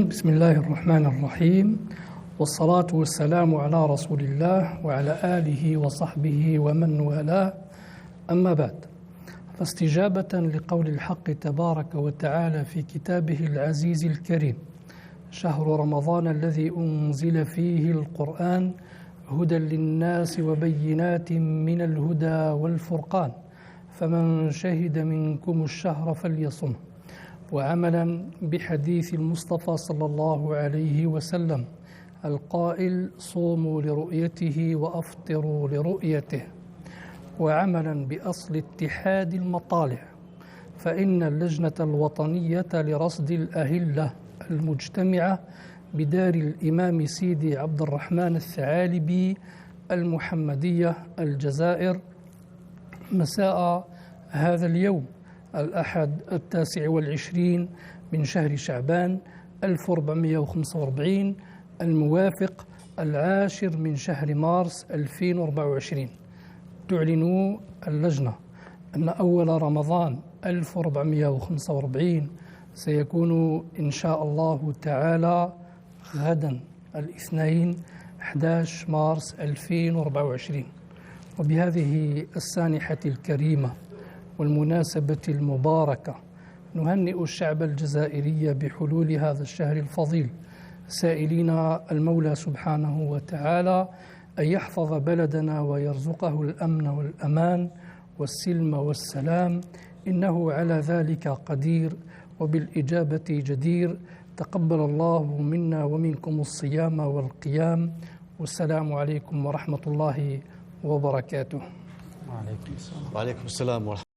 بسم الله الرحمن الرحيم، والصلاة والسلام على رسول الله وعلى آله وصحبه ومن والاه، أما بعد. فاستجابة لقول الحق تبارك وتعالى في كتابه العزيز الكريم: شهر رمضان الذي أنزل فيه القرآن هدى للناس وبينات من الهدى والفرقان، فمن شهد منكم الشهر فليصمه. وعملا بحديث المصطفى صلى الله عليه وسلم القائل: صوموا لرؤيته وأفطروا لرؤيته. وعملا بأصل اتحاد المطالع، فإن اللجنة الوطنية لرصد الأهلة المجتمعة بدار الإمام سيدي عبد الرحمن الثعالبي المحمدية الجزائر مساء هذا اليوم الأحد 29 من شهر شعبان 1445 الموافق 10 من شهر مارس 2024، تعلن اللجنة أن أول رمضان 1445 سيكون إن شاء الله تعالى غدا الاثنين 11 مارس 2024. وبهذه السانحة الكريمة والمناسبة المباركة نهنئ الشعب الجزائري بحلول هذا الشهر الفضيل، سائلين المولى سبحانه وتعالى أن يحفظ بلدنا ويرزقه الأمن والأمان والسلم والسلام، إنه على ذلك قدير وبالإجابة جدير. تقبل الله منا ومنكم الصيام والقيام، والسلام عليكم ورحمة الله وبركاته. وعليكم السلام ورحمة الله.